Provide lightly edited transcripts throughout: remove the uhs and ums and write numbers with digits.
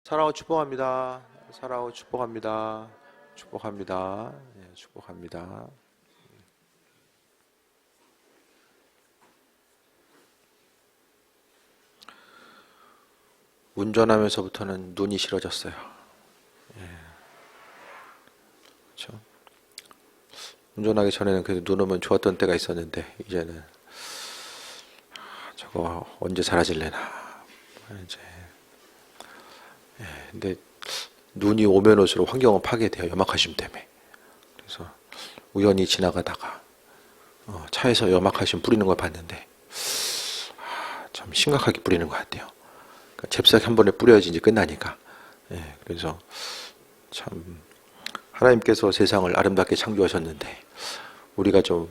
사랑하고 축복합니다. 사랑하고 축복합니다. 축복합니다. 예, 축복합니다. 운전하면서부터는 눈이 싫어졌어요. 예, 그렇죠? 운전하기 전에는 그래도 눈 오면 좋았던 때가 있었는데 이제는 저거 언제 사라질래나. 이제 근데 눈이 오면 올수록 환경은 파괴돼요. 염화칼슘 때문에. 그래서 우연히 지나가다가 차에서 염화칼슘 뿌리는 걸 봤는데 참 심각하게 뿌리는 것 같아요. 그러니까 잽싸게 한 번에 뿌려야지 이제 끝나니까. 그래서 참 하나님께서 세상을 아름답게 창조하셨는데 우리가 좀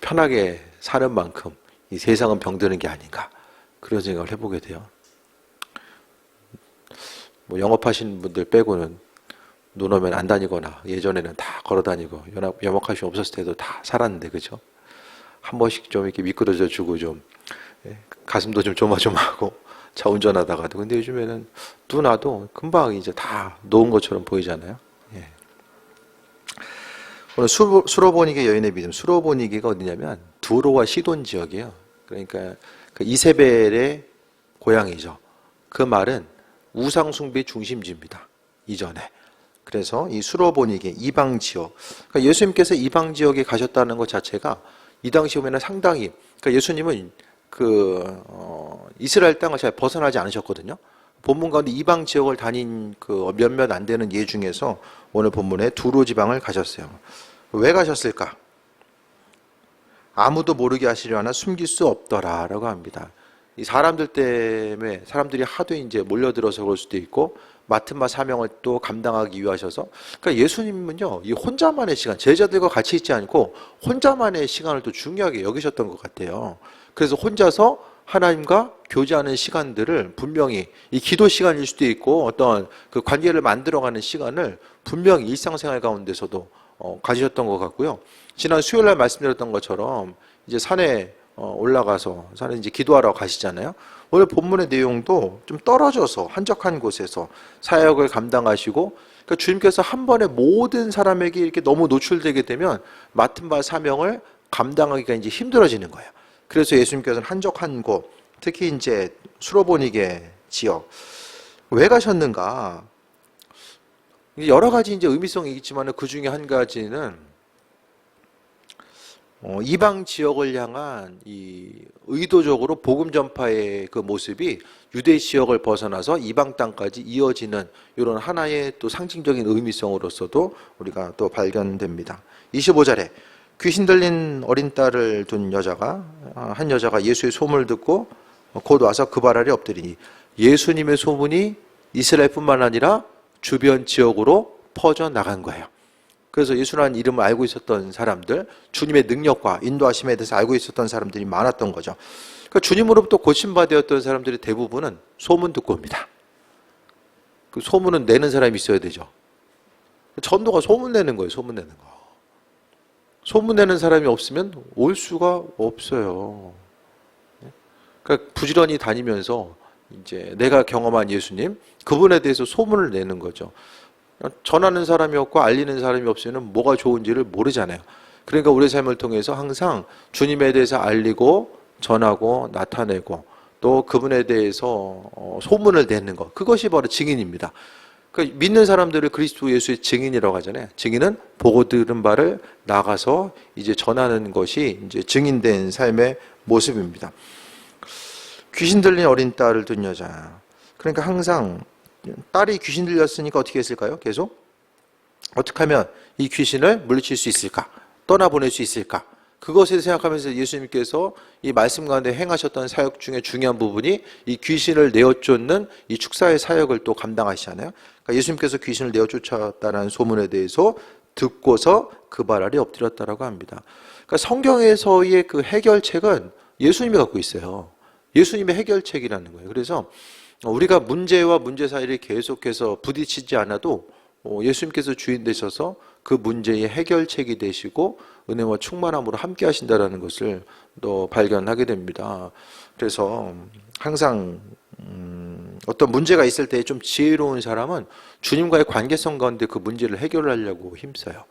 편하게 사는 만큼 이 세상은 병드는 게 아닌가 그런 생각을 해보게 돼요. 뭐 영업하시는 분들 빼고는 눈 오면 안 다니거나 예전에는 다 걸어 다니고 염화칼슘 없었을 때도 다 살았는데 그죠? 한 번씩 좀 이렇게 미끄러져 주고 좀 가슴도 좀 조마조마하고 차 운전하다가도. 근데 요즘에는 눈 와도 금방 이제 다 놓은 것처럼 보이잖아요. 오늘 수로보니게 여인의 믿음. 수로보니게가 어디냐면 두로와 시돈 지역이에요. 그러니까 그 이세벨의 고향이죠. 그 말은 우상숭배 중심지입니다. 이전에. 그래서 이 수로보니게 이방 지역. 그러니까 예수님께서 이방 지역에 가셨다는 것 자체가 이 당시 보면 상당히, 그러니까 예수님은 이스라엘 땅을 잘 벗어나지 않으셨거든요. 본문 가운데 이방 지역을 다닌 그 몇몇 안 되는 예 중에서 오늘 본문에 두로 지방을 가셨어요. 왜 가셨을까? 아무도 모르게 하시려 하나 숨길 수 없더라라고 합니다. 이 사람들 때문에 사람들이 하도 이제 몰려들어서 그럴 수도 있고 맡은 바 사명을 또 감당하기 위하셔서, 그러니까 예수님은요 이 혼자만의 시간, 제자들과 같이 있지 않고 혼자만의 시간을 또 중요하게 여기셨던 것 같아요. 그래서 혼자서 하나님과 교제하는 시간들을 분명히 이 기도 시간일 수도 있고 어떤 그 관계를 만들어가는 시간을 분명히 일상생활 가운데서도 가지셨던 것 같고요. 지난 수요일날 말씀드렸던 것처럼 이제 산에 올라가서 산에 이제 기도하러 가시잖아요. 오늘 본문의 내용도 좀 떨어져서 한적한 곳에서 사역을 감당하시고, 그러니까 주님께서 한 번에 모든 사람에게 이렇게 너무 노출되게 되면 맡은 바 사명을 감당하기가 이제 힘들어지는 거예요. 그래서 예수님께서는 한적한 곳, 특히 이제 수로보니게 지역 왜 가셨는가? 여러 가지 이제 의미성이 있지만 그 중에 한 가지는 이방 지역을 향한 이 의도적으로 복음 전파의 그 모습이 유대 지역을 벗어나서 이방 땅까지 이어지는 이런 하나의 또 상징적인 의미성으로서도 우리가 또 발견됩니다. 25절에 귀신 들린 어린 딸을 둔 여자가 한 여자가 예수의 소문을 듣고 곧 와서 그 발 아래 엎드리니 예수님의 소문이 이스라엘뿐만 아니라 주변 지역으로 퍼져 나간 거예요. 그래서 예수라는 이름을 알고 있었던 사람들, 주님의 능력과 인도하심에 대해서 알고 있었던 사람들이 많았던 거죠. 그러니까 주님으로부터 고침받았던 사람들이 대부분은 소문 듣고 옵니다. 그 소문은 내는 사람이 있어야 되죠. 전도가 소문 내는 거예요. 소문 내는 거. 소문 내는 사람이 없으면 올 수가 없어요. 그러니까 부지런히 다니면서 이제 내가 경험한 예수님, 그분에 대해서 소문을 내는 거죠. 전하는 사람이 없고 알리는 사람이 없으면 뭐가 좋은지를 모르잖아요. 그러니까 우리 삶을 통해서 항상 주님에 대해서 알리고 전하고 나타내고 또 그분에 대해서 소문을 내는 것, 그것이 바로 증인입니다. 그러니까 믿는 사람들을 그리스도 예수의 증인이라고 하잖아요. 증인은 보고 들은 바를 나가서 이제 전하는 것이 이제 증인된 삶의 모습입니다. 귀신 들린 어린 딸을 둔 여자. 그러니까 항상 딸이 귀신 들렸으니까 어떻게 했을까요? 계속 어떻게 하면 이 귀신을 물리칠 수 있을까? 떠나보낼 수 있을까? 그것을 생각하면서 예수님께서 이 말씀 가운데 행하셨던 사역 중에 중요한 부분이 이 귀신을 내어쫓는 이 축사의 사역을 또 감당하시잖아요. 그러니까 예수님께서 귀신을 내어쫓았다는 소문에 대해서 듣고서 그 발 아래 엎드렸다라고 합니다. 그러니까 성경에서의 그 해결책은 예수님이 갖고 있어요. 예수님의 해결책이라는 거예요. 그래서 우리가 문제와 문제 사이를 계속해서 부딪히지 않아도 예수님께서 주인 되셔서 그 문제의 해결책이 되시고 은혜와 충만함으로 함께 하신다는 것을 또 발견하게 됩니다. 그래서 항상 어떤 문제가 있을 때 좀 지혜로운 사람은 주님과의 관계성 가운데 그 문제를 해결하려고 힘써요.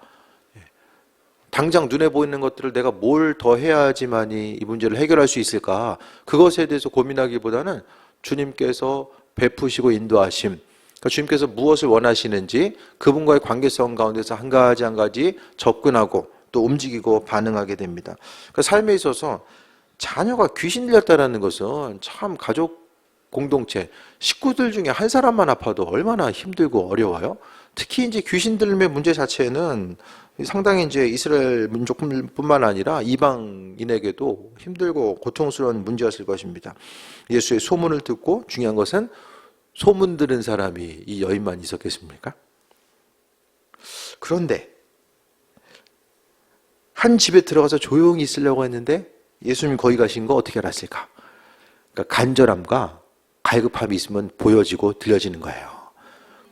당장 눈에 보이는 것들을 내가 뭘 더 해야지만이 이 문제를 해결할 수 있을까? 그것에 대해서 고민하기보다는 주님께서 베푸시고 인도하심, 그러니까 주님께서 무엇을 원하시는지 그분과의 관계성 가운데서 한 가지 한 가지 접근하고 또 움직이고 반응하게 됩니다. 그러니까 삶에 있어서 자녀가 귀신 들렸다는 것은 참 가족 공동체, 식구들 중에 한 사람만 아파도 얼마나 힘들고 어려워요. 특히 이제 귀신 들림의 문제 자체는 상당히 이제 이스라엘 민족뿐만 아니라 이방인에게도 힘들고 고통스러운 문제였을 것입니다. 예수의 소문을 듣고 중요한 것은 소문 들은 사람이 이 여인만 있었겠습니까? 그런데 한 집에 들어가서 조용히 있으려고 했는데 예수님 거기 가신 거 어떻게 알았을까? 그러니까 간절함과 갈급함이 있으면 보여지고 들려지는 거예요.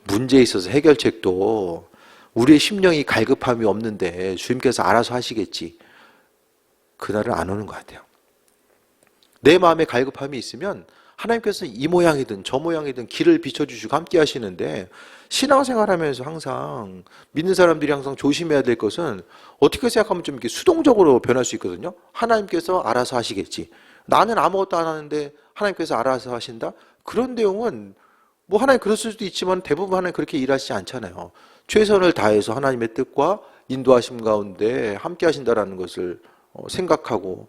문제에 있어서 해결책도 우리의 심령이 갈급함이 없는데 주님께서 알아서 하시겠지. 그날은 안 오는 것 같아요. 내 마음에 갈급함이 있으면 하나님께서 이 모양이든 저 모양이든 길을 비춰주시고 함께 하시는데 신앙생활하면서 항상 믿는 사람들이 항상 조심해야 될 것은 어떻게 생각하면 좀 이렇게 수동적으로 변할 수 있거든요. 하나님께서 알아서 하시겠지. 나는 아무것도 안 하는데 하나님께서 알아서 하신다? 그런 내용은 뭐 하나님 그랬을 수도 있지만 대부분 하나님 그렇게 일하시지 않잖아요. 최선을 다해서 하나님의 뜻과 인도하심 가운데 함께 하신다라는 것을 생각하고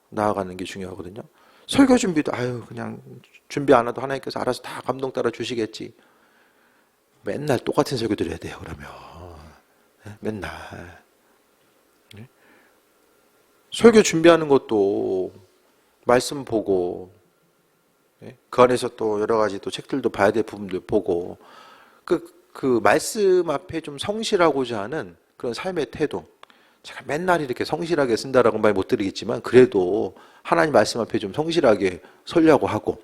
나아가는 게 중요하거든요. 설교 준비도 그냥 준비 안 해도 하나님께서 알아서 다 감동 따라 주시겠지. 맨날 똑같은 설교 드려야 돼요. 그러면 맨날 설교 준비하는 것도 말씀 보고 그 안에서 또 여러 가지 또 책들도 봐야 될 부분들 보고 그 말씀 앞에 좀 성실하고자 하는 그런 삶의 태도. 제가 맨날 이렇게 성실하게 쓴다라고 말 못 드리겠지만 그래도 하나님 말씀 앞에 좀 성실하게 서려고 하고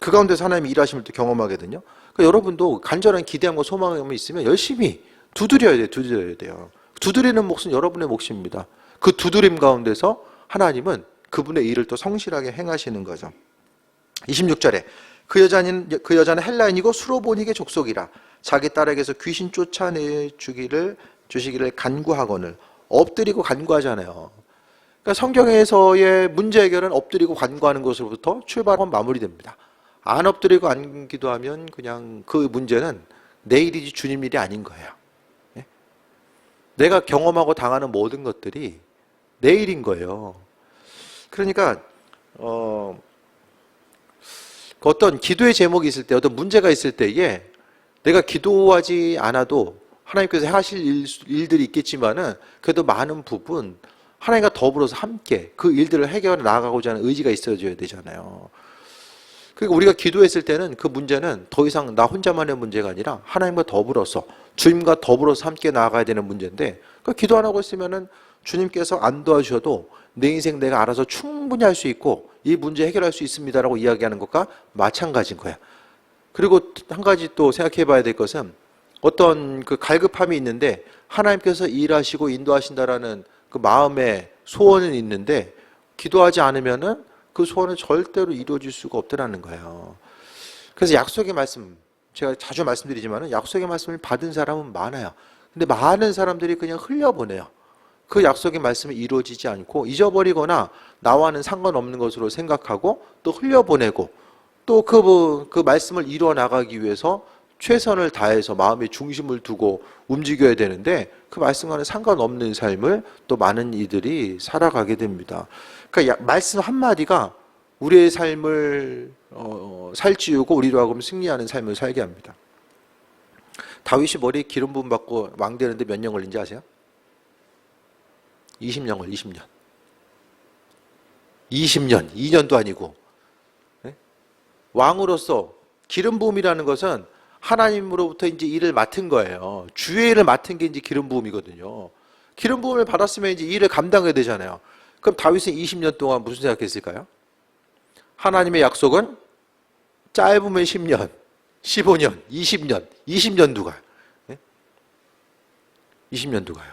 그 가운데서 하나님이 일하심을 또 경험하거든요. 그러니까 여러분도 간절한 기대함과 소망이 있으면 열심히 두드려야 돼요. 두드리는 몫은 여러분의 몫입니다. 그 두드림 가운데서 하나님은 그분의 일을 또 성실하게 행하시는 거죠. 26절에 그 여자는 헬라인이고 수로보닉의 족속이라 자기 딸에게서 귀신 쫓아내 주시기를 간구하거늘. 엎드리고 간구하잖아요. 그러니까 성경에서의 문제 해결은 엎드리고 간구하는 것으로부터 출발하면 마무리됩니다. 안 엎드리고 안 기도하면 그냥 그 문제는 내 일이지 주님 일이 아닌 거예요. 내가 경험하고 당하는 모든 것들이 내 일인 거예요. 그러니까 어떤 기도의 제목이 있을 때, 어떤 문제가 있을 때에 내가 기도하지 않아도 하나님께서 하실 일들이 있겠지만은 그래도 많은 부분 하나님과 더불어서 함께 그 일들을 해결해 나가고자 하는 의지가 있어줘야 되잖아요. 그러니까 우리가 기도했을 때는 그 문제는 더 이상 나 혼자만의 문제가 아니라 하나님과 더불어서 주님과 더불어서 함께 나아가야 되는 문제인데 그 기도 안 하고 있으면은 주님께서 안 도와주셔도 내 인생 내가 알아서 충분히 할 수 있고 이 문제 해결할 수 있습니다라고 이야기하는 것과 마찬가지인 거야. 그리고 한 가지 또 생각해 봐야 될 것은 어떤 그 갈급함이 있는데 하나님께서 일하시고 인도하신다라는 그 마음의 소원은 있는데 기도하지 않으면은 그 소원은 절대로 이루어질 수가 없다라는 거예요. 그래서 약속의 말씀, 제가 자주 말씀드리지만은 약속의 말씀을 받은 사람은 많아요. 근데 많은 사람들이 그냥 흘려보내요. 그 약속의 말씀이 이루어지지 않고 잊어버리거나 나와는 상관없는 것으로 생각하고 또 흘려보내고 또 그 말씀을 이루어 나가기 위해서 최선을 다해서 마음의 중심을 두고 움직여야 되는데 그 말씀과는 상관없는 삶을 또 많은 이들이 살아가게 됩니다. 그러니까 말씀 한마디가 우리의 삶을 살찌우고 우리로 하여금 승리하는 삶을 살게 합니다. 다윗이 머리에 기름 부음 받고 왕 되는데 몇 년 걸린지 아세요? 20년 걸려, 20년. 20년, 2년도 아니고. 왕으로서 기름 부음이라는 것은 하나님으로부터 이제 일을 맡은 거예요. 주의 일을 맡은 게 이제 기름 부음이거든요. 기름 부음을 받았으면 이제 일을 감당해야 되잖아요. 그럼 다윗은 20년 동안 무슨 생각했을까요? 하나님의 약속은 짧으면 10년, 15년, 20년, 20년도 가요. 20년도 가요.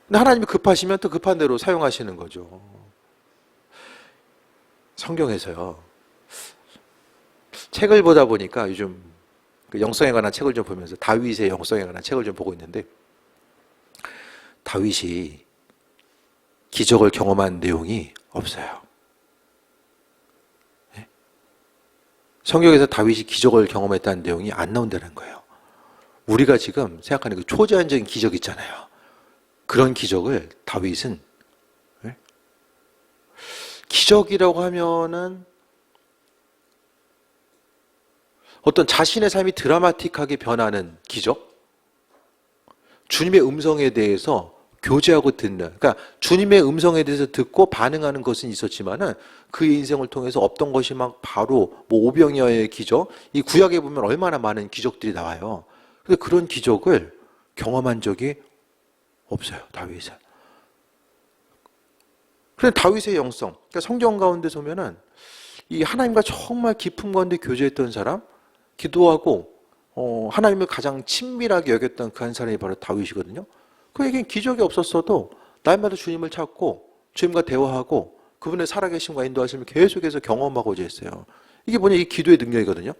근데 하나님이 급하시면 또 급한 대로 사용하시는 거죠. 성경에서요. 책을 보다 보니까 요즘 그 영성에 관한 책을 좀 보면서 다윗의 영성에 관한 책을 좀 보고 있는데, 다윗이 기적을 경험한 내용이 없어요. 네? 성경에서 다윗이 기적을 경험했다는 내용이 안 나온다는 거예요. 우리가 지금 생각하는 그 초제한적인 기적 있잖아요. 그런 기적을 다윗은, 네? 기적이라고 하면은 어떤 자신의 삶이 드라마틱하게 변하는 기적? 주님의 음성에 대해서 교제하고 듣는, 그러니까 주님의 음성에 대해서 듣고 반응하는 것은 있었지만은 그의 인생을 통해서 없던 것이 막 바로 뭐 오병이어의 기적, 이 구약에 보면 얼마나 많은 기적들이 나와요. 근데 그런 기적을 경험한 적이 없어요, 다윗은. 그런데 다윗의 영성, 그러니까 성경 가운데 보면은 이 하나님과 정말 깊은 가운데 교제했던 사람, 기도하고 하나님을 가장 친밀하게 여겼던 그 한 사람이 바로 다윗이거든요. 그에겐 기적이 없었어도 날마다 주님을 찾고 주님과 대화하고 그분의 살아계심과 인도하심을 계속해서 경험하고자 했어요. 이게 뭐냐, 이 기도의 능력이거든요.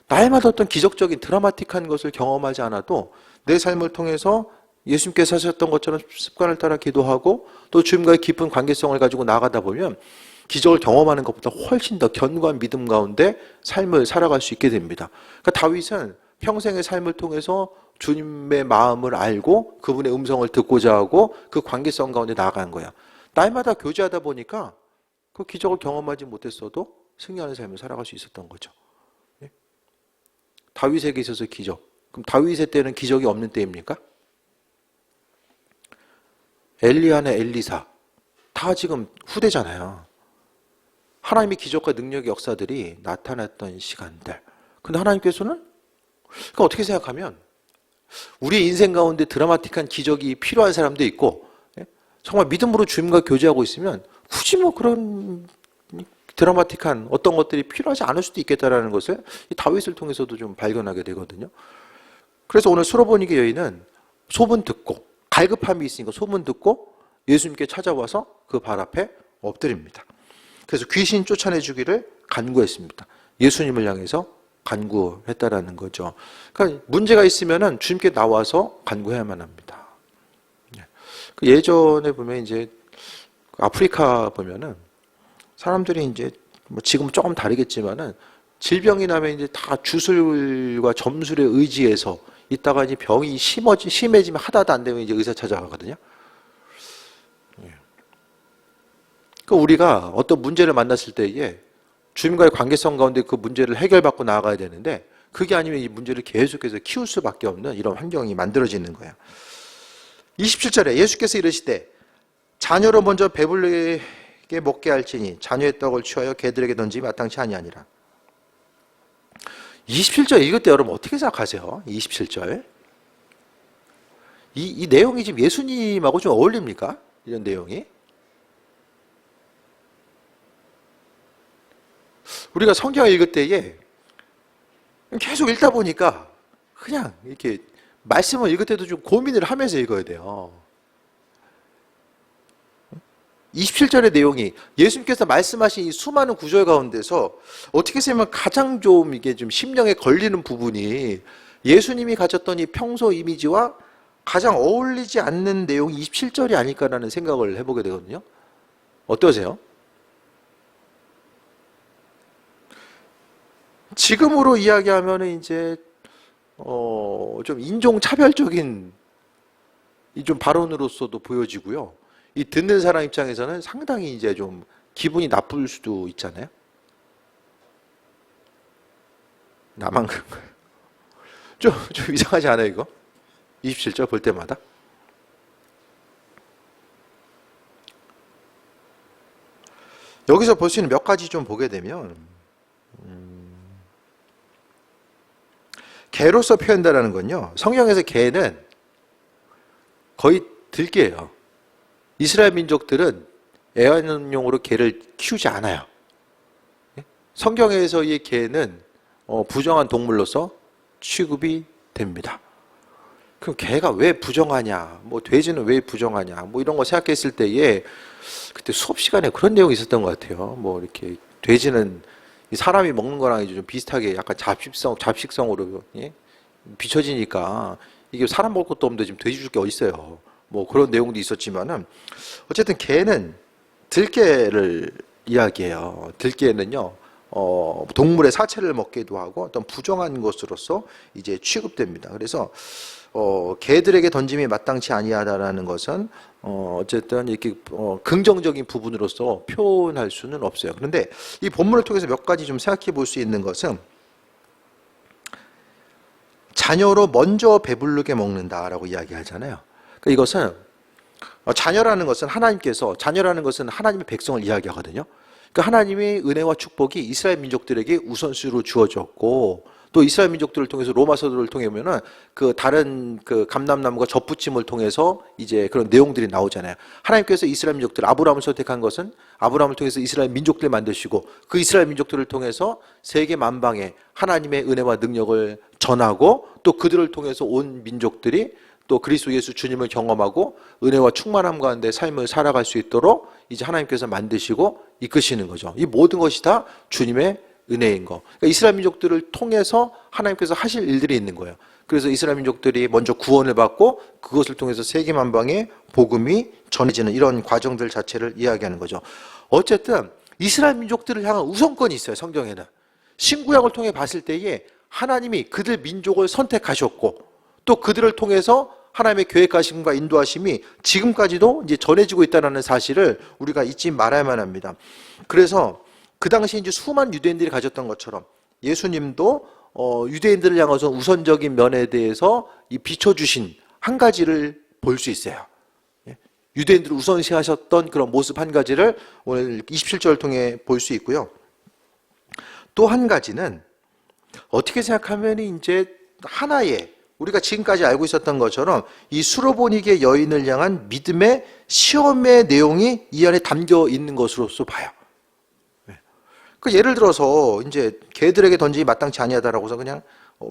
날마다 어떤 기적적인 드라마틱한 것을 경험하지 않아도 내 삶을 통해서 예수님께서 하셨던 것처럼 습관을 따라 기도하고 또 주님과의 깊은 관계성을 가지고 나아가다 보면 기적을 경험하는 것보다 훨씬 더 견고한 믿음 가운데 삶을 살아갈 수 있게 됩니다. 그러니까 다윗은 평생의 삶을 통해서 주님의 마음을 알고 그분의 음성을 듣고자 하고 그 관계성 가운데 나아가는 거야. 날마다 교제하다 보니까 그 기적을 경험하지 못했어도 승리하는 삶을 살아갈 수 있었던 거죠. 다윗에게 있어서 기적. 그럼 다윗의 때는 기적이 없는 때입니까? 엘리야나 엘리사 다 지금 후대잖아요. 하나님의 기적과 능력의 역사들이 나타났던 시간들. 근데 하나님께서는 그러니까 어떻게 생각하면 우리의 인생 가운데 드라마틱한 기적이 필요한 사람도 있고 정말 믿음으로 주님과 교제하고 있으면 굳이 뭐 그런 드라마틱한 어떤 것들이 필요하지 않을 수도 있겠다라는 것을 이 다윗을 통해서도 좀 발견하게 되거든요. 그래서 오늘 수로보니게 여인은 소문 듣고 갈급함이 있으니까 소문 듣고 예수님께 찾아와서 그 발 앞에 엎드립니다. 그래서 귀신 쫓아내 주기를 간구했습니다. 예수님을 향해서 간구했다라는 거죠. 그러니까 문제가 있으면은 주님께 나와서 간구해야만 합니다. 예전에 보면 이제 아프리카 보면은 사람들이 이제 뭐 지금 조금 다르겠지만은 질병이 나면 이제 다 주술과 점술에 의지해서 있다가 이제 병이 심해지면 하다도 안 되면 이제 의사 찾아가거든요. 그러니까 우리가 어떤 문제를 만났을 때에 주님과의 관계성 가운데 그 문제를 해결받고 나아가야 되는데 그게 아니면 이 문제를 계속해서 키울 수밖에 없는 이런 환경이 만들어지는 거예요. 27절에 예수께서 이르시되 자녀로 먼저 배불리게 먹게 할지니 자녀의 떡을 취하여 개들에게 던지기 마땅치 아니하니라. 27절 읽을 때 여러분 어떻게 생각하세요? 27절 이 내용이 지금 예수님하고 좀 어울립니까? 이런 내용이 우리가 성경을 읽을 때에 계속 읽다 보니까 그냥 이렇게 말씀을 읽을 때도 좀 고민을 하면서 읽어야 돼요. 27절의 내용이 예수님께서 말씀하신 이 수많은 구절 가운데서 어떻게 보면 가장 좀 이게 좀 심령에 걸리는 부분이 예수님이 가졌던 이 평소 이미지와 가장 어울리지 않는 내용이 27절이 아닐까라는 생각을 해보게 되거든요. 어떠세요? 지금으로 이야기하면은 이제 좀 인종차별적인 이 좀 발언으로서도 보여지고요. 이 듣는 사람 입장에서는 상당히 이제 좀 기분이 나쁠 수도 있잖아요. 나만 그런가요? 좀 이상하지 않아요, 이거? 27절 볼 때마다? 여기서 볼 수 있는 몇 가지 좀 보게 되면 개로서 표현한다는 건요. 성경에서 개는 거의 들개예요. 이스라엘 민족들은 애완용으로 개를 키우지 않아요. 성경에서의 개는 부정한 동물로서 취급이 됩니다. 그럼 개가 왜 부정하냐, 뭐 돼지는 왜 부정하냐, 뭐 이런 거 생각했을 때에 그때 수업 시간에 그런 내용이 있었던 것 같아요. 뭐 이렇게 돼지는 이 사람이 먹는 거랑 이제 좀 비슷하게 약간 잡식성으로 예? 비춰지니까 이게 사람 먹을 것도 없는데 지금 돼지 줄 게 어딨어요. 뭐 그런 내용도 있었지만은 어쨌든 개는 들깨를 이야기해요. 들깨는요, 동물의 사체를 먹기도 하고 어떤 부정한 것으로서 이제 취급됩니다. 그래서 개들에게 던짐이 마땅치 아니하다라는 것은 어쨌든 이렇게 긍정적인 부분으로서 표현할 수는 없어요. 그런데 이 본문을 통해서 몇 가지 좀 생각해 볼 수 있는 것은 자녀로 먼저 배부르게 먹는다라고 이야기하잖아요. 그러니까 이것은 자녀라는 것은 하나님의 백성을 이야기하거든요. 그러니까 하나님의 은혜와 축복이 이스라엘 민족들에게 우선순위로 주어졌고 또 이스라엘 민족들을 통해서 로마서들을 통해 보면은 그 다른 그 감람나무가 접붙임을 통해서 이제 그런 내용들이 나오잖아요. 하나님께서 이스라엘 민족들 아브라함을 선택한 것은 아브라함을 통해서 이스라엘 민족들을 만드시고 그 이스라엘 민족들을 통해서 세계 만방에 하나님의 은혜와 능력을 전하고 또 그들을 통해서 온 민족들이 또 그리스도 예수 주님을 경험하고 은혜와 충만함 가운데 삶을 살아갈 수 있도록 이제 하나님께서 만드시고 이끄시는 거죠. 이 모든 것이 다 주님의 은혜인 거. 그러니까 이스라엘 민족들을 통해서 하나님께서 하실 일들이 있는 거예요. 그래서 이스라엘 민족들이 먼저 구원을 받고 그것을 통해서 세계 만방에 복음이 전해지는 이런 과정들 자체를 이야기하는 거죠. 어쨌든 이스라엘 민족들을 향한 우선권이 있어요. 성경에는. 신구약을 통해 봤을 때에 하나님이 그들 민족을 선택하셨고 또 그들을 통해서 하나님의 계획하심과 인도하심이 지금까지도 이제 전해지고 있다는 사실을 우리가 잊지 말아야만 합니다. 그래서 그 당시 이제 수많은 유대인들이 가졌던 것처럼 예수님도 유대인들을 향해서 우선적인 면에 대해서 이 비춰주신 한 가지를 볼 수 있어요. 유대인들을 우선시하셨던 그런 모습 한 가지를 오늘 27절을 통해 볼 수 있고요. 또 한 가지는 어떻게 생각하면 이제 하나의 우리가 지금까지 알고 있었던 것처럼 이 수로보니게 여인을 향한 믿음의 시험의 내용이 이 안에 담겨 있는 것으로서 봐요. 그 예를 들어서 이제 개들에게 던지기 마땅치 아니하다라고 해서 그냥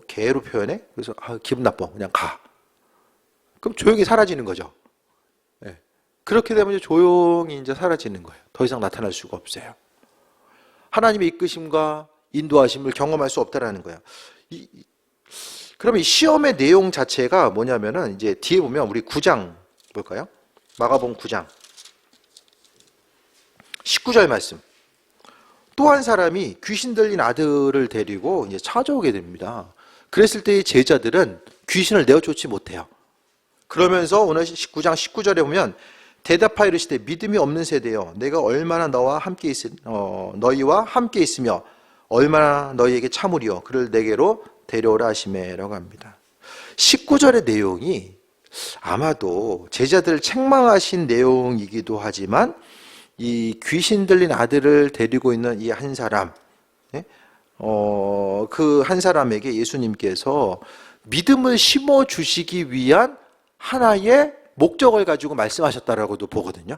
개로 표현해? 그래서 기분 나빠 그냥 가. 그럼 조용히 사라지는 거죠. 네. 그렇게 되면 이제 조용히 이제 사라지는 거예요. 더 이상 나타날 수가 없어요. 하나님의 이끄심과 인도하심을 경험할 수 없다라는 거예요. 그러면 이 시험의 내용 자체가 뭐냐면은 이제 뒤에 보면 우리 9장 볼까요? 마가복음 9장 19절 말씀. 또 한 사람이 귀신 들린 아들을 데리고 이제 찾아오게 됩니다. 그랬을 때 제자들은 귀신을 내어 쫓지 못해요. 그러면서 오늘 19장 19절에 보면 대답하여 이르시되 믿음이 없는 세대여 내가 얼마나 너희와 함께 있으며 얼마나 너희에게 참으리요 그를 내게로 데려오라 하시매라고 합니다. 19절의 내용이 아마도 제자들을 책망하신 내용이기도 하지만 이 귀신 들린 아들을 데리고 있는 이 한 사람, 그 한 사람에게 예수님께서 믿음을 심어 주시기 위한 하나의 목적을 가지고 말씀하셨다라고도 보거든요.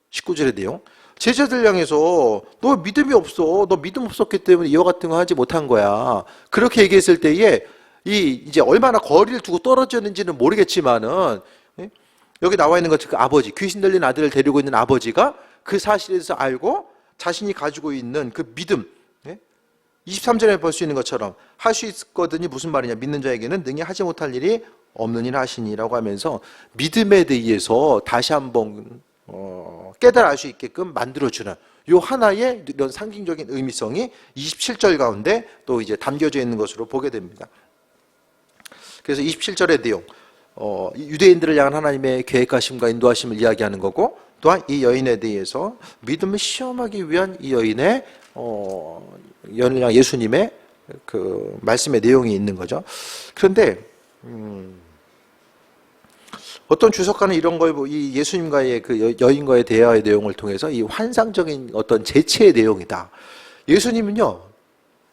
19절의 내용. 제자들 향해서 너 믿음이 없어. 너 믿음 없었기 때문에 이와 같은 거 하지 못한 거야. 그렇게 얘기했을 때에 이제 얼마나 거리를 두고 떨어졌는지는 모르겠지만은 여기 나와 있는 것 그 아버지, 귀신 들린 아들을 데리고 있는 아버지가 그 사실에 대해서 알고 자신이 가지고 있는 그 믿음 23절에 볼 수 있는 것처럼 할 수 있거든이 무슨 말이냐 믿는 자에게는 능히 하지 못할 일이 없느니라 하시니라고 하면서 믿음에 대해서 다시 한번 깨달아 알 수 있게끔 만들어주는 요 하나의 이런 상징적인 의미성이 27절 가운데 또 이제 담겨져 있는 것으로 보게 됩니다. 그래서 27절의 내용 유대인들을 향한 하나님의 계획하심과 인도하심을 이야기하는 거고 또한 이 여인에 대해서 믿음을 시험하기 위한 이 여인을 향한 예수님의 그 말씀의 내용이 있는 거죠. 그런데 어떤 주석가는 이런 걸 이 예수님과의 그 여인과의 대화의 내용을 통해서 이 환상적인 어떤 재치의 내용이다. 예수님은요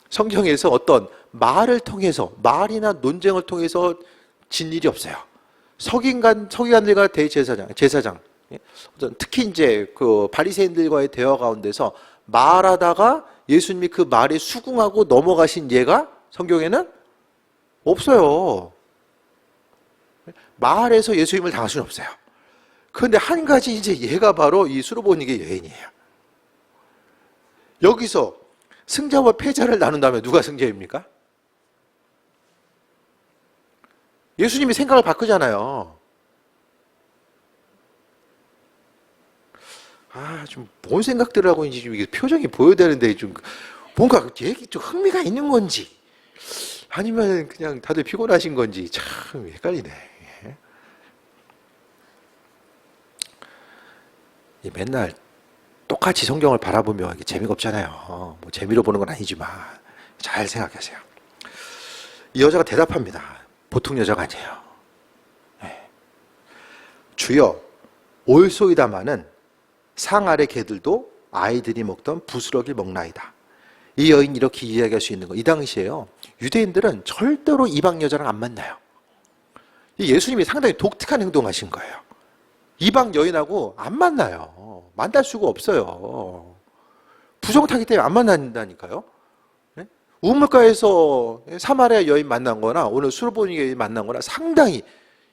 성경에서 어떤 말을 통해서 말이나 논쟁을 통해서 진 일이 없어요. 서기관들과 제사장 특히 이제 그 바리새인들과의 대화 가운데서 말하다가 예수님이 그 말에 수긍하고 넘어가신 예가 성경에는 없어요. 말에서 예수님을 당할 수는 없어요. 그런데 한 가지 이제 예가 바로 이 수로보니게 여인이에요. 여기서 승자와 패자를 나눈다면 누가 승자입니까? 예수님이 생각을 바꾸잖아요. 좀 뭔 생각들을 하고 있는지 좀 이게 표정이 보여야 되는데 좀 뭔가 얘기 좀 흥미가 있는 건지 아니면 그냥 다들 피곤하신 건지 참 헷갈리네. 맨날 똑같이 성경을 바라보면 이게 재미가 없잖아요. 뭐 재미로 보는 건 아니지만 잘 생각하세요. 이 여자가 대답합니다. 보통 여자가 아니에요. 주여, 올소이다마는 상 아래 개들도 아이들이 먹던 부스러기를 먹나이다. 이 여인이 이렇게 이야기할 수 있는 거. 이 당시에요. 유대인들은 절대로 이방 여자랑 안 만나요. 예수님이 상당히 독특한 행동하신 거예요. 이방 여인하고 안 만나요. 만날 수가 없어요. 부정타기 때문에 안 만난다니까요. 우물가에서 사마리아 여인 만난 거나 오늘 수르보니 여인 만난 거나 상당히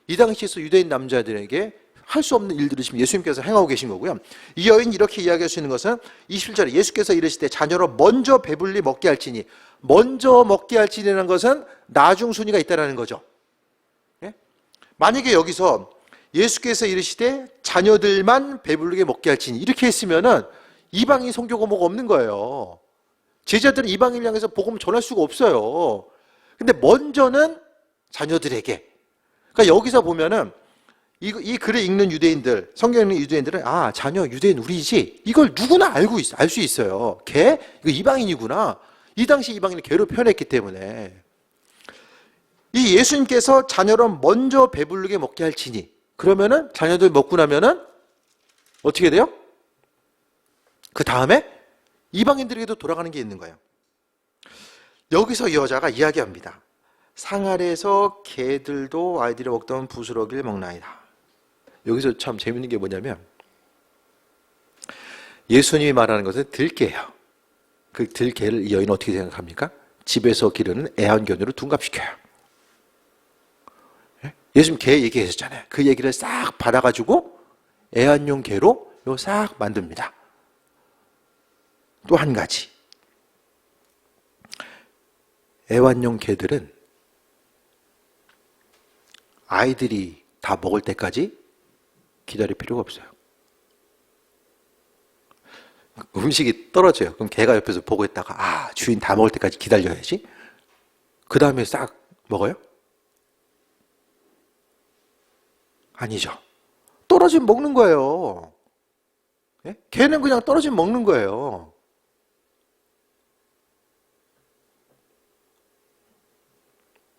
이 당시에서 유대인 남자들에게 할 수 없는 일들을 지금 예수님께서 행하고 계신 거고요. 이 여인이 이렇게 이야기할 수 있는 것은 27절에 예수께서 이르시되 자녀로 먼저 배불리 먹게 할지니, 먼저 먹게 할지니라는 것은 나중 순위가 있다는 거죠. 만약에 여기서 예수께서 이르시되 자녀들만 배부르게 먹게 할지니 이렇게 했으면은 이방인 선교가 뭐가 없는 거예요. 제자들은 이방인을 향해서 복음을 전할 수가 없어요. 근데 먼저는 자녀들에게. 그러니까 여기서 보면은 이 글을 읽는 유대인들, 성경 읽는 유대인들은 자녀 유대인 우리지 이걸 누구나 알 수 있어요. 걔 이거 이방인이구나. 이 당시 이방인을 걔로 표현했기 때문에 이 예수님께서 자녀를 먼저 배부르게 먹게 할지니 그러면은 자녀들 먹고 나면은 어떻게 돼요? 그 다음에 이방인들에게도 돌아가는 게 있는 거예요. 여기서 이 여자가 이야기합니다. 상 아래에서 개들도 아이들이 먹던 부스러기를 먹나이다. 여기서 참 재밌는 게 뭐냐면 예수님이 말하는 것은 들깨예요. 그 들깨를 이 여인은 어떻게 생각합니까? 집에서 기르는 애완견으로 둔갑시켜요. 예수님 개 얘기하셨잖아요. 그 얘기를 싹 받아가지고 애완용 개로 요 싹 만듭니다. 또 한 가지. 애완용 개들은 아이들이 다 먹을 때까지 기다릴 필요가 없어요. 음식이 떨어져요. 그럼 개가 옆에서 보고 있다가 주인 다 먹을 때까지 기다려야지. 그 다음에 싹 먹어요? 아니죠. 떨어지면 먹는 거예요. 개는 그냥 떨어지면 먹는 거예요.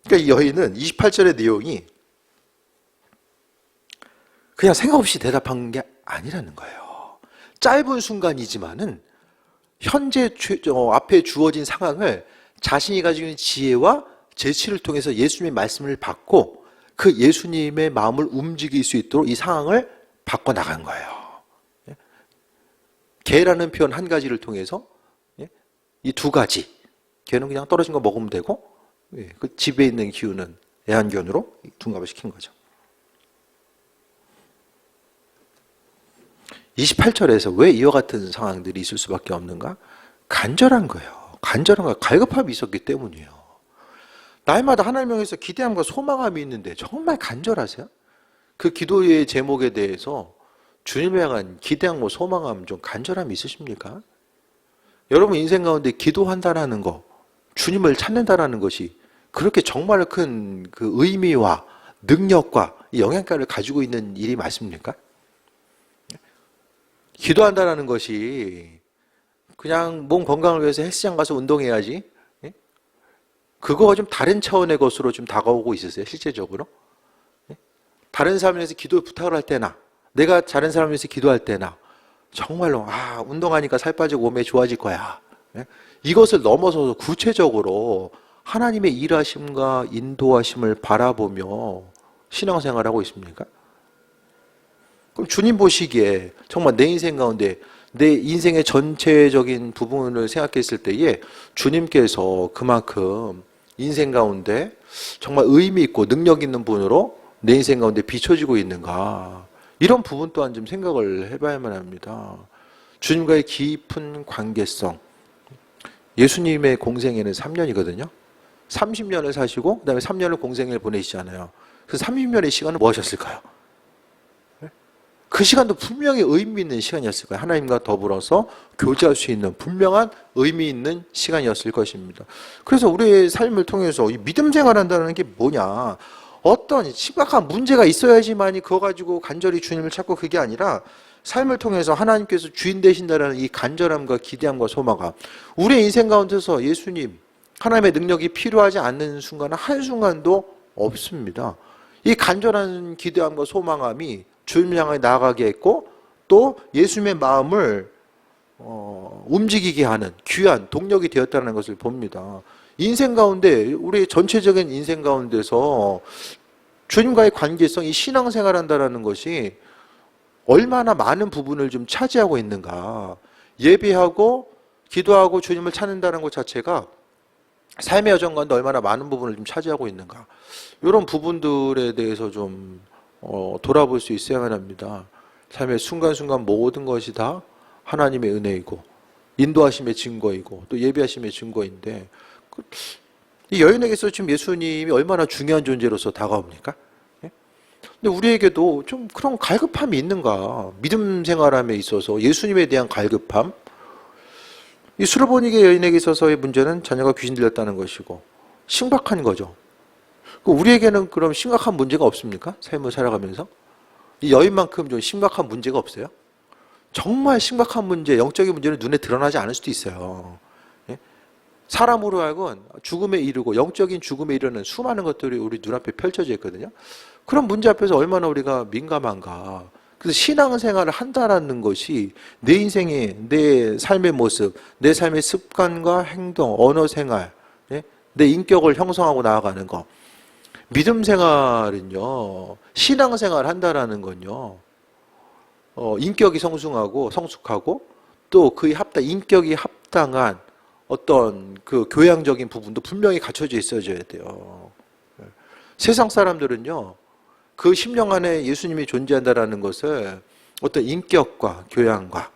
그러니까 이 여인은 28절의 내용이 그냥 생각 없이 대답한 게 아니라는 거예요. 짧은 순간이지만은 현재 앞에 주어진 상황을 자신이 가지고 있는 지혜와 재치를 통해서 예수님의 말씀을 받고 그 예수님의 마음을 움직일 수 있도록 이 상황을 바꿔나간 거예요. 개라는 표현 한 가지를 통해서 이 두 가지, 개는 그냥 떨어진 거 먹으면 되고 그 집에 있는 기우는 애완견으로 둔갑을 시킨 거죠. 28절에서 왜 이와 같은 상황들이 있을 수밖에 없는가? 간절한 거예요. 간절한 거, 갈급함이 있었기 때문이에요. 날마다 하나님 향해서 기대함과 소망함이 있는데 정말 간절하세요? 그 기도의 제목에 대해서 주님을 향한 기대함과 소망함, 좀 간절함이 있으십니까? 여러분 인생 가운데 기도한다라는 거, 주님을 찾는다라는 것이 그렇게 정말 큰 그 의미와 능력과 영향가를 가지고 있는 일이 맞습니까? 기도한다라는 것이 그냥 몸 건강을 위해서 헬스장 가서 운동해야지, 그거와 좀 다른 차원의 것으로 좀 다가오고 있으세요, 실제적으로? 다른 사람을 위해서 기도 부탁을 할 때나, 내가 다른 사람을 위해서 기도할 때나, 정말로, 운동하니까 살 빠지고 몸에 좋아질 거야. 이것을 넘어서서 구체적으로 하나님의 일하심과 인도하심을 바라보며 신앙생활하고 있습니까? 그럼 주님 보시기에 정말 내 인생 가운데 내 인생의 전체적인 부분을 생각했을 때에 주님께서 그만큼 인생 가운데 정말 의미 있고 능력 있는 분으로 내 인생 가운데 비춰지고 있는가, 이런 부분 또한 좀 생각을 해봐야만 합니다. 주님과의 깊은 관계성, 예수님의 공생애는 3년이거든요. 30년을 사시고 그다음에 3년을 공생애를 보내시잖아요. 그 30년의 시간은 뭐 하셨을까요? 그 시간도 분명히 의미 있는 시간이었을 거예요. 하나님과 더불어서 교제할 수 있는 분명한 의미 있는 시간이었을 것입니다. 그래서 우리의 삶을 통해서 이 믿음 생활한다는 게 뭐냐? 어떤 심각한 문제가 있어야지만이 그거 가지고 간절히 주님을 찾고 그게 아니라 삶을 통해서 하나님께서 주인 되신다는 이 간절함과 기대함과 소망함. 우리의 인생 가운데서 예수님, 하나님의 능력이 필요하지 않는 순간은 한순간도 없습니다. 이 간절한 기대함과 소망함이 주님을 향해 나아가게 했고 또 예수님의 마음을 움직이게 하는 귀한 동력이 되었다는 것을 봅니다. 인생 가운데 우리 전체적인 인생 가운데서 주님과의 관계성이 신앙생활한다는 것이 얼마나 많은 부분을 좀 차지하고 있는가. 예배하고 기도하고 주님을 찾는다는 것 자체가 삶의 여정 가운데 얼마나 많은 부분을 좀 차지하고 있는가. 이런 부분들에 대해서 좀 돌아볼 수 있어야만 합니다. 삶의 순간순간 모든 것이 다 하나님의 은혜이고 인도하심의 증거이고 또 예배하심의 증거인데 이 여인에게서 지금 예수님이 얼마나 중요한 존재로서 다가옵니까? 근데 우리에게도 좀 그런 갈급함이 있는가? 믿음 생활함에 있어서 예수님에 대한 갈급함. 이 수르보니게 여인에게 있어서의 문제는 자녀가 귀신 들렸다는 것이고 심각한 거죠. 우리에게는 그럼 심각한 문제가 없습니까? 삶을 살아가면서? 이 여인만큼 좀 심각한 문제가 없어요? 정말 심각한 문제, 영적인 문제는 눈에 드러나지 않을 수도 있어요. 사람으로 하여금 죽음에 이르고 영적인 죽음에 이르는 수많은 것들이 우리 눈앞에 펼쳐져 있거든요. 그런 문제 앞에서 얼마나 우리가 민감한가. 그래서 신앙생활을 한다라는 것이 내 인생의, 내 삶의 모습, 내 삶의 습관과 행동, 언어 생활, 내 인격을 형성하고 나아가는 것. 믿음 생활은요, 신앙생활 한다라는 건요, 인격이 성숙하고 또 그에 인격이 합당한 어떤 그 교양적인 부분도 분명히 갖춰져 있어줘야 돼요. 세상 사람들은요, 그 심령 안에 예수님이 존재한다라는 것을 어떤 인격과 교양과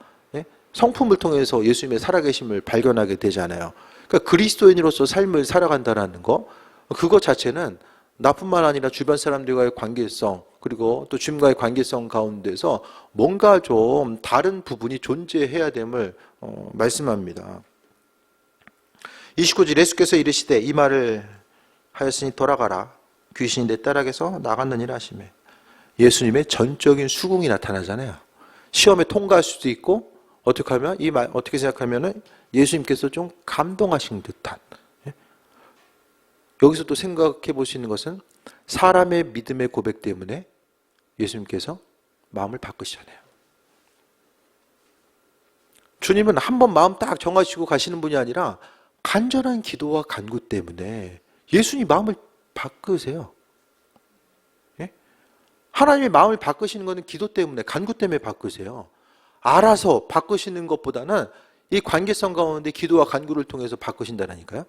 성품을 통해서 예수님의 살아계심을 발견하게 되잖아요. 그러니까 그리스도인으로서 삶을 살아간다는 거, 그것 자체는 나뿐만 아니라 주변 사람들과의 관계성 그리고 또 주님과의 관계성 가운데서 뭔가 좀 다른 부분이 존재해야 됨을 말씀합니다. 29절 예수께서 이르시되 이 말을 하였으니 돌아가라. 귀신이 내 딸에게서 나갔느니라 하시매. 예수님의 전적인 수긍이 나타나잖아요. 시험에 통과할 수도 있고 어떻게 하면 이 말 어떻게 생각하면은 예수님께서 좀 감동하신 듯한. 여기서 또 생각해 볼 수 있는 것은 사람의 믿음의 고백 때문에 예수님께서 마음을 바꾸시잖아요. 주님은 한번 마음 딱 정하시고 가시는 분이 아니라 간절한 기도와 간구 때문에 예수님 마음을 바꾸세요. 예? 하나님의 마음을 바꾸시는 것은 기도 때문에, 간구 때문에 바꾸세요. 알아서 바꾸시는 것보다는 이 관계성 가운데 기도와 간구를 통해서 바꾸신다니까요.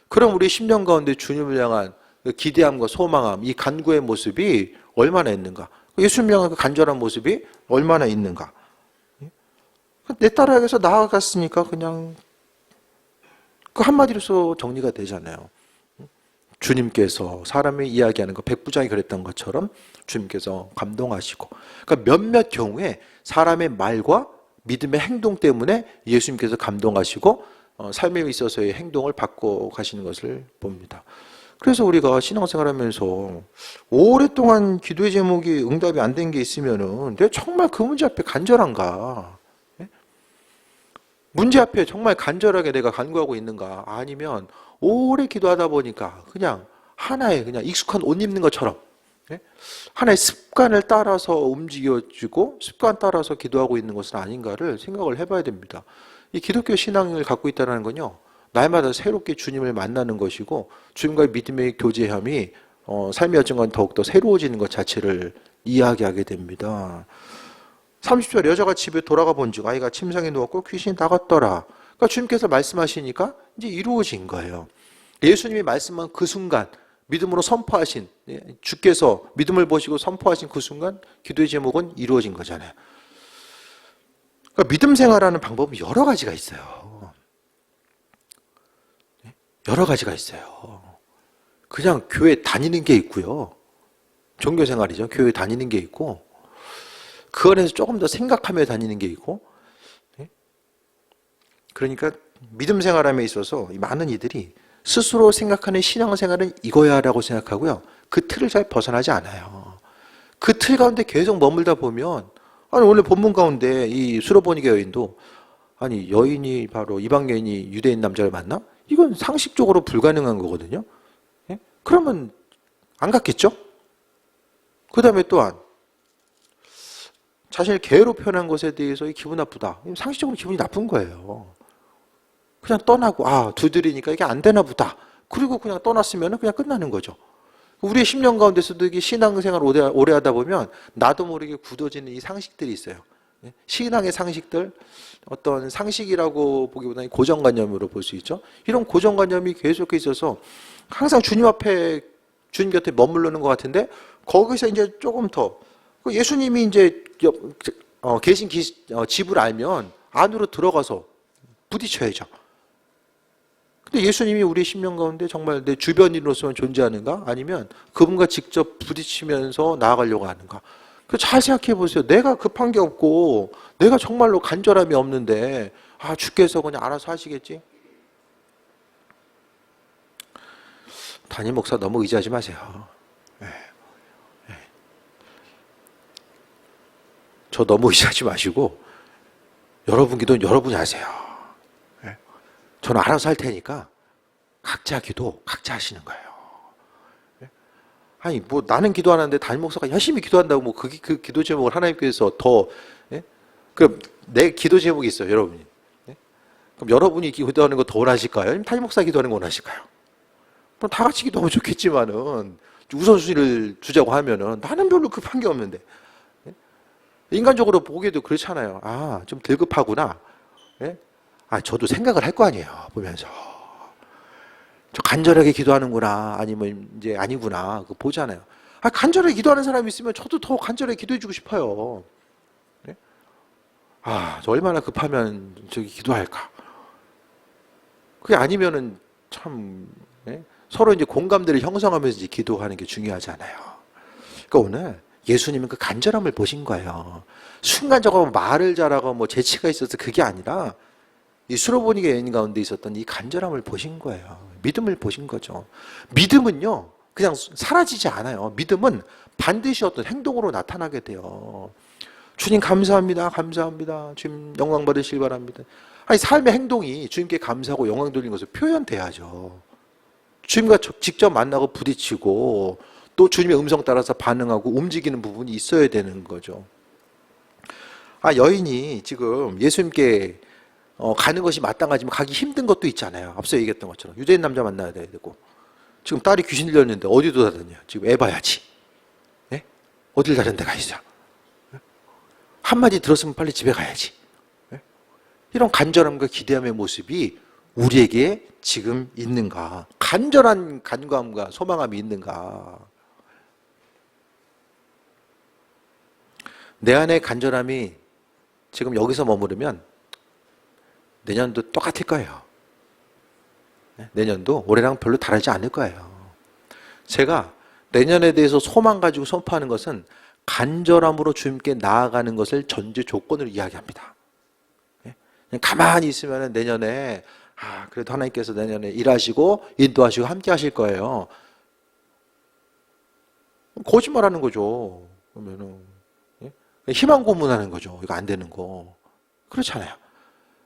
그럼 우리 심령 가운데 주님을 향한 기대함과 소망함, 이 간구의 모습이 얼마나 있는가? 예수님을 향한 그 간절한 모습이 얼마나 있는가? 내 딸에게서 나아갔으니까 그냥 그 한마디로서 정리가 되잖아요. 주님께서 사람이 이야기하는 거 백부장이 그랬던 것처럼 주님께서 감동하시고, 그러니까 몇몇 경우에 사람의 말과 믿음의 행동 때문에 예수님께서 감동하시고 삶에 있어서의 행동을 바꿔 가시는 것을 봅니다. 그래서 우리가 신앙생활하면서 오랫동안 기도의 제목이 응답이 안 된 게 있으면은 내가 정말 그 문제 앞에 간절한가? 문제 앞에 정말 간절하게 내가 간구하고 있는가? 아니면 오래 기도하다 보니까 그냥 하나의 그냥 익숙한 옷 입는 것처럼 하나의 습관을 따라서 움직여지고 습관 따라서 기도하고 있는 것은 아닌가를 생각을 해봐야 됩니다. 이 기독교 신앙을 갖고 있다는 건요, 날마다 새롭게 주님을 만나는 것이고 주님과의 믿음의 교제함이 삶의 여정과 더욱더 새로워지는 것 자체를 이야기하게 됩니다. 30절 여자가 집에 돌아가 본즉 아이가 침상에 누웠고 귀신이 나갔더라. 그러니까 주님께서 말씀하시니까 이제 이루어진 거예요. 예수님이 말씀한 그 순간 믿음으로 선포하신, 주께서 믿음을 보시고 선포하신 그 순간 기도의 제목은 이루어진 거잖아요. 그러니까 믿음 생활하는 방법은 여러 가지가 있어요. 여러 가지가 있어요. 그냥 교회 다니는 게 있고요. 종교 생활이죠. 교회 다니는 게 있고, 그 안에서 조금 더 생각하며 다니는 게 있고, 예? 그러니까 믿음 생활함에 있어서 많은 이들이 스스로 생각하는 신앙생활은 이거야라고 생각하고요. 그 틀을 잘 벗어나지 않아요. 그 틀 가운데 계속 머물다 보면, 아니 원래 본문 가운데 이 수로보니게 여인도, 아니 여인이 바로 이방 여인이 유대인 남자를 만나? 이건 상식적으로 불가능한 거거든요. 예? 그러면 안 갔겠죠? 그 다음에 또한 자신을 개로 표현한 것에 대해서 기분 나쁘다. 상식적으로 기분이 나쁜 거예요. 그냥 떠나고 두드리니까 이게 안 되나 보다. 그리고 그냥 떠났으면 그냥 끝나는 거죠. 우리의 10년 가운데서도 이게 신앙생활 오래 하다 보면 나도 모르게 굳어지는 이 상식들이 있어요. 신앙의 상식들, 어떤 상식이라고 보기보다는 고정관념으로 볼 수 있죠. 이런 고정관념이 계속해 있어서 항상 주님 앞에, 주님 곁에 머무르는 것 같은데, 거기서 이제 조금 더, 예수님이 이제 계신 집을 알면 안으로 들어가서 부딪혀야죠. 근데 예수님이 우리의 심령 가운데 정말 내 주변인으로서만 존재하는가? 아니면 그분과 직접 부딪히면서 나아가려고 하는가? 잘 생각해 보세요. 내가 급한 게 없고 내가 정말로 간절함이 없는데 주께서 그냥 알아서 하시겠지? 담임 목사 너무 의지하지 마세요. 저 너무 의지하지 마시고 여러분 기도는 여러분이 하세요. 저는 알아서 할 테니까 각자 기도 각자 하시는 거예요. 아니 뭐 나는 기도하는데 담임 목사가 열심히 기도한다고 뭐 그 기도 제목을 하나님께서 더 그럼 내 기도 제목이 있어요, 여러분이. 그럼 여러분이 기도하는 거 더 원하실까요? 아니면 담임 목사 기도하는 거 원하실까요? 그럼 다 같이 기도하면 좋겠지만은 우선순위를 두자고 하면은 나는 별로 급한 게 없는데 인간적으로 보기에도 그렇잖아요. 좀 덜 급하구나. 저도 생각을 할 거 아니에요, 보면서. 저 간절하게 기도하는구나, 아니면 이제 아니구나, 그거 보잖아요. 간절하게 기도하는 사람이 있으면 저도 더 간절하게 기도해주고 싶어요. 저 얼마나 급하면 저기 기도할까. 그게 아니면은 참, 서로 이제 공감대를 형성하면서 이제 기도하는 게 중요하잖아요. 그러니까 오늘 예수님은 그 간절함을 보신 거예요. 순간적으로 말을 잘하고 뭐 재치가 있어서 그게 아니라 이 수로보니게 여인 가운데 있었던 이 간절함을 보신 거예요. 믿음을 보신 거죠. 믿음은요, 그냥 사라지지 않아요. 믿음은 반드시 어떤 행동으로 나타나게 돼요. 주님 감사합니다. 감사합니다. 주님 영광 받으시길 바랍니다. 삶의 행동이 주님께 감사하고 영광 돌리는 것을 표현돼야죠. 주님과 직접 만나고 부딪히고 또 주님의 음성 따라서 반응하고 움직이는 부분이 있어야 되는 거죠. 여인이 지금 예수님께 가는 것이 마땅하지만 가기 힘든 것도 있잖아요. 앞서 얘기했던 것처럼 유대인 남자 만나야 되고 지금 딸이 귀신 들렸는데 어디도 다녔냐. 지금 애 봐야지. 어딜 다른 데가 있어. 한마디 들었으면 빨리 집에 가야지. 이런 간절함과 기대함의 모습이 우리에게 지금 있는가. 간절한 간구함과 소망함이 있는가. 내 안에 간절함이 지금 여기서 머무르면 내년도 똑같을 거예요. 내년도 올해랑 별로 다르지 않을 거예요. 제가 내년에 대해서 소망 가지고 선포하는 것은 간절함으로 주님께 나아가는 것을 전제 조건으로 이야기합니다. 그냥 가만히 있으면 내년에 그래도 하나님께서 내년에 일하시고 인도하시고 함께 하실 거예요. 거짓말하는 거죠. 그러면은 희망 고문하는 거죠. 이거 안 되는 거. 그렇잖아요.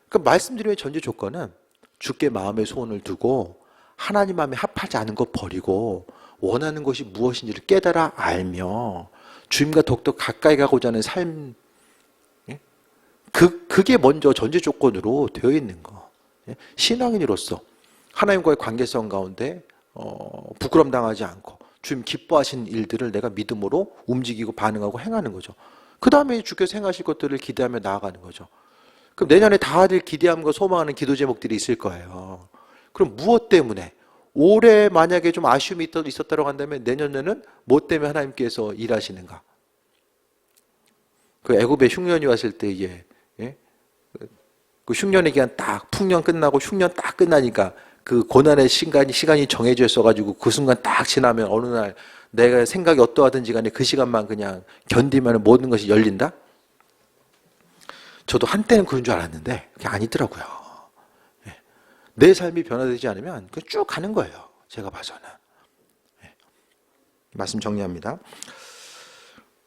그러니까 말씀드린 전제 조건은 주께 마음의 소원을 두고 하나님 마음에 합하지 않은 것 버리고 원하는 것이 무엇인지를 깨달아 알며 주님과 더욱더 가까이 가고자 하는 삶, 그게 먼저 전제 조건으로 되어 있는 거. 신앙인으로서 하나님과의 관계성 가운데 부끄럼 당하지 않고 주님 기뻐하신 일들을 내가 믿음으로 움직이고 반응하고 행하는 거죠. 그 다음에 주께서 행하실 것들을 기대하며 나아가는 거죠. 그럼 내년에 다들 기대함과 소망하는 기도 제목들이 있을 거예요. 그럼 무엇 때문에? 올해 만약에 좀 아쉬움이 있었다고 한다면 내년에는 무엇 때문에 하나님께서 일하시는가? 그 애굽에 흉년이 왔을 때에 그 흉년의 기간 딱 풍년 끝나고 흉년 딱 끝나니까 그 고난의 시간이 정해져 있어가지고 그 순간 딱 지나면 어느 날 내가 생각이 어떠하든지 간에 그 시간만 그냥 견디면 모든 것이 열린다? 저도 한때는 그런 줄 알았는데 그게 아니더라고요. 내 삶이 변화되지 않으면 그냥 쭉 가는 거예요. 제가 봐서는. 말씀 정리합니다.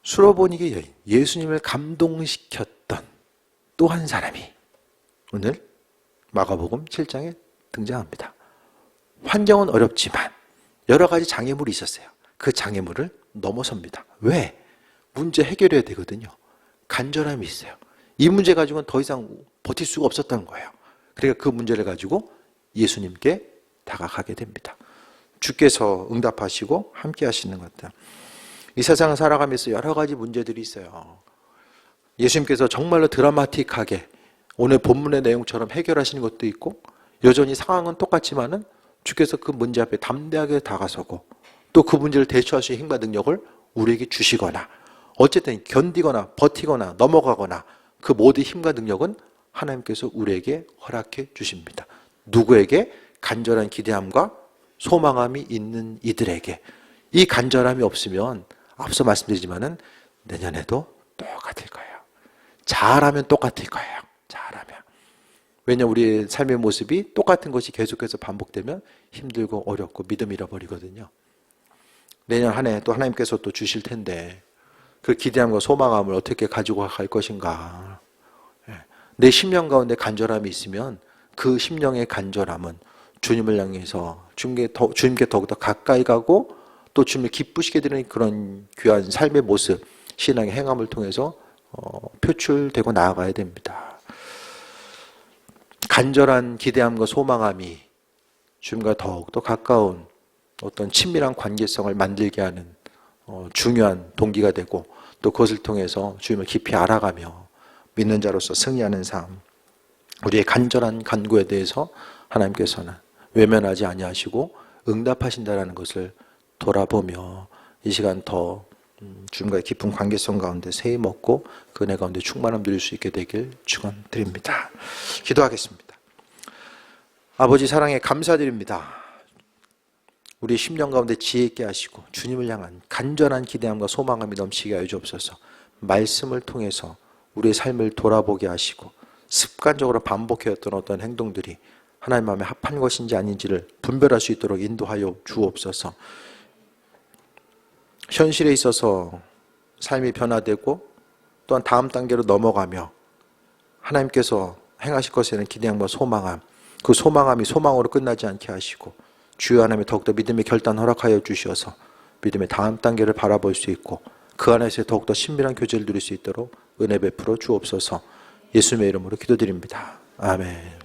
수로보니게 여인, 예수님을 감동시켰던 또 한 사람이 오늘 마가복음 7장에 등장합니다. 환경은 어렵지만 여러 가지 장애물이 있었어요. 그 장애물을 넘어섭니다. 왜? 문제 해결해야 되거든요. 간절함이 있어요. 이 문제 가지고는 더 이상 버틸 수가 없었던 거예요. 그러니까 그 문제를 가지고 예수님께 다가가게 됩니다. 주께서 응답하시고 함께 하시는 것들. 이 세상을 살아가면서 여러 가지 문제들이 있어요. 예수님께서 정말로 드라마틱하게 오늘 본문의 내용처럼 해결하시는 것도 있고 여전히 상황은 똑같지만은 주께서 그 문제 앞에 담대하게 다가서고 또 그 문제를 대처할 수 있는 힘과 능력을 우리에게 주시거나 어쨌든 견디거나 버티거나 넘어가거나 그 모든 힘과 능력은 하나님께서 우리에게 허락해 주십니다. 누구에게? 간절한 기대함과 소망함이 있는 이들에게. 이 간절함이 없으면 앞서 말씀드리지만은 내년에도 똑같을 거예요. 잘하면 똑같을 거예요. 잘하면. 왜냐하면 우리의 삶의 모습이 똑같은 것이 계속해서 반복되면 힘들고 어렵고 믿음 잃어버리거든요. 내년 한 해 또 하나님께서 또 주실 텐데 그 기대함과 소망함을 어떻게 가지고 갈 것인가. 내 심령 가운데 간절함이 있으면 그 심령의 간절함은 주님을 향해서 주님께 더욱더 가까이 가고 또 주님을 기쁘시게 되는 그런 귀한 삶의 모습, 신앙의 행함을 통해서 표출되고 나아가야 됩니다. 간절한 기대함과 소망함이 주님과 더욱더 가까운 어떤 친밀한 관계성을 만들게 하는 중요한 동기가 되고 또 그것을 통해서 주님을 깊이 알아가며 믿는 자로서 승리하는 삶, 우리의 간절한 간구에 대해서 하나님께서는 외면하지 아니하시고 응답하신다라는 것을 돌아보며 이 시간 더 주님과의 깊은 관계성 가운데 새해 먹고 그 은혜 가운데 충만함 누릴 수 있게 되길 축원드립니다. 기도하겠습니다. 아버지 사랑에 감사드립니다. 우리 심령 가운데 지혜 있게 하시고 주님을 향한 간절한 기대함과 소망함이 넘치게 하여 주옵소서. 말씀을 통해서 우리의 삶을 돌아보게 하시고 습관적으로 반복해왔던 어떤 행동들이 하나님 마음에 합한 것인지 아닌지를 분별할 수 있도록 인도하여 주옵소서. 현실에 있어서 삶이 변화되고 또한 다음 단계로 넘어가며 하나님께서 행하실 것에 대한 기대함과 소망함, 그 소망함이 소망으로 끝나지 않게 하시고 주여 하나님의 더욱더 믿음의 결단 허락하여 주셔서 믿음의 다음 단계를 바라볼 수 있고 그 안에서 더욱더 친밀한 교제를 누릴 수 있도록 은혜 베풀어 주옵소서. 예수님의 이름으로 기도드립니다. 아멘.